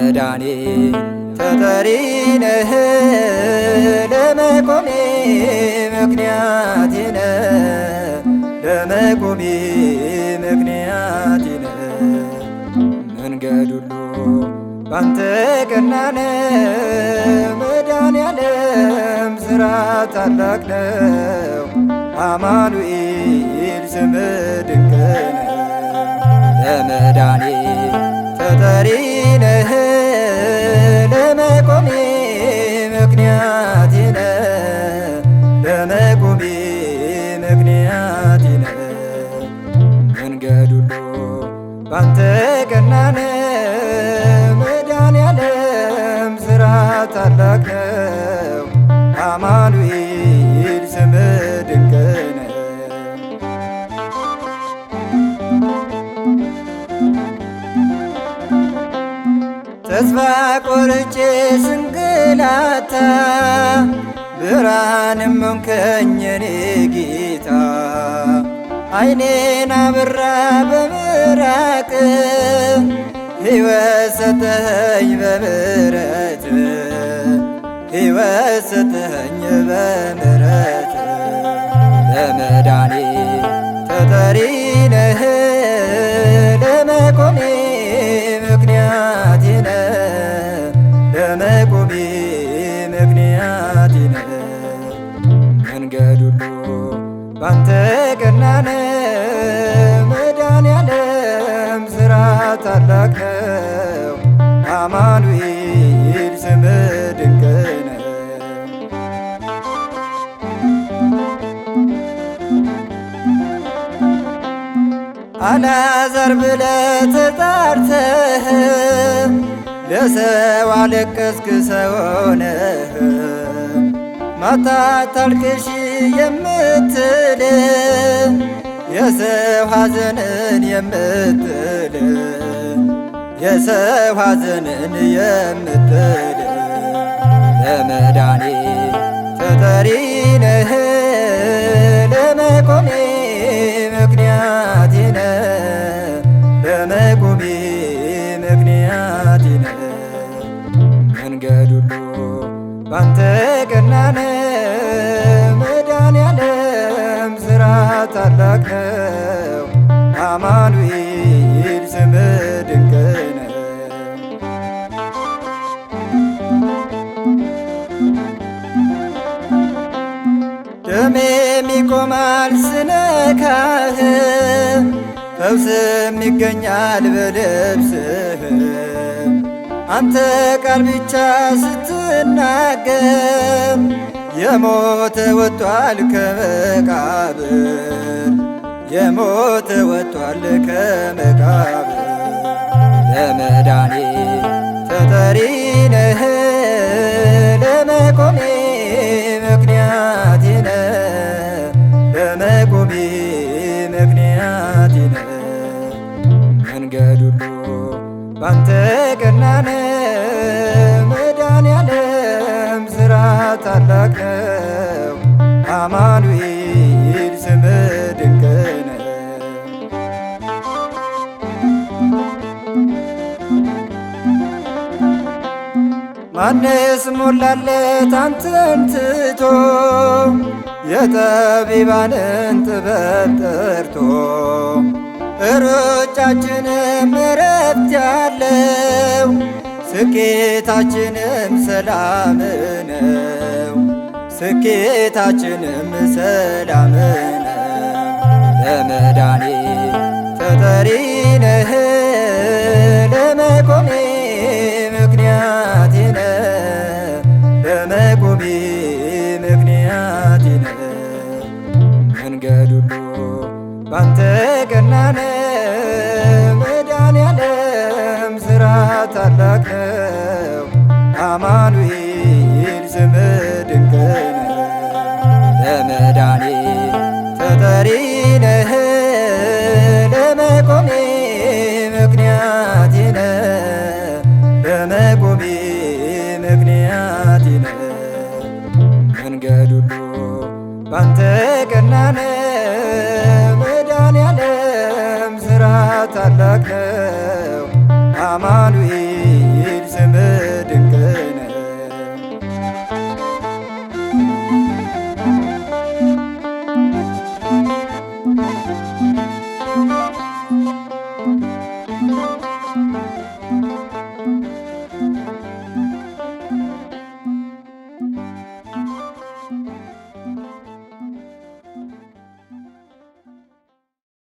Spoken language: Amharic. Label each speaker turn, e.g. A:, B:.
A: ለመዳኔ ተጠሪ ነህ ለመቆሜ ምክንያቴ ነህ ለመቆሜ ምክንያቴ ነህ መንገድ ሁሉ ባንተ ቀና ነው መድኃኔዓለም ሥራ ታላቅ ነው አማኑኤል ስምህ ድንቅ ነው ለመዳኔ ተጠሪ ነህ ለመቆሜ ምክንያቴ ነህ ለመቆሜ ምክንያቴ ነህ መንገድ ሁሉ ባንተ ቀና ነው መድኃኔዓለም ሥራ ታላቅ ነው አማኑኤል ስምህ ድንቅ ነው ተስፋ ቆርጬ ስንገላታ ብርሃንም ሆንከኝ የኔ ጌታ ዓይኔን አበራ በምራቅ ሕይወት ሰጠኸኝ በምሕረት ሕይወት ሰጠኸኝ በምሕረት ለመዳኔ ተጠሪ ነህ ለመቆሜ ምክንያቴ ነህ ለመቆሜ ምክንያቴ ነህ መንገድ ሁሉ ባንተ ቀና ነው መድኃኔዓለም ሥራ ታላቅ ነው አማኑኤል ስምህ ድንቅ ነው አልዓዛር ብለህ ተጣርተህ ለሰው አለቀስክ ሰው ሆነህ ማታ አታልቅሽ የምትል የሰው ሐዘንን የምትል የሰው ሐዘንን የምትል ለመዳኔ ተጠሪ ነህ ለመቆሜ ምክንያቴ ነህ ለመቆሜ ምክንያቴ ነህ መንገድ ሁሉ ባንተ ቀና ነው መድኃኔዓለም ሥራ ታላቅ ነው አማኑኤል ስምህ ድንቅ ነው ደሜም ይቆማል ስነካህ ፈውስም ይገኛል በልብስህ አንተ ቃል ብቻ ስትናገር የሞተ ወጥቷል ከመቃብር የሞተ ወጥቷል ከመቃብር ለመዳኔ ተጠሪ ነህ ለመቆሜ ምክንያቴ ነህ ለመቆሜ ምክንያቴ ነህ መንገድ ሁሉ ባንተ ቀና ነው መድኃኔዓለም ሥራ ታላቅ ነው አማኑኤል ስምህ ድንቅ ነው ማንስ ሞላለት አንተን ትቶ የጠቢባንን ጥበብ ጠርቶ ሩጫችንም ዕረፍት ያለው ስኬታችንም ሰላም ነው ስኬታችንም ሰላም ነው ለመዳኔ ተጠሪ ነህ ለመቆሜ ምክንያቴ ነህ ለመቆሜ ምክንያቴ ነህ መንገድ ሁሉ ባንተ ቀና ነው መድኃኔዓለም ሥራ ታላቅ ነው አማኑኤል ስምህ ድንቅ ነው ለመዳኔ ተጠሪ ነህ ለመቆሜ ምክንያቴ ነህ ለመቆሜ ምክንያቴ ነህ መንገድ ሁሉ ባንተ ቀና ነው መድኃኔዓለም ሥራ ታላቅ ነው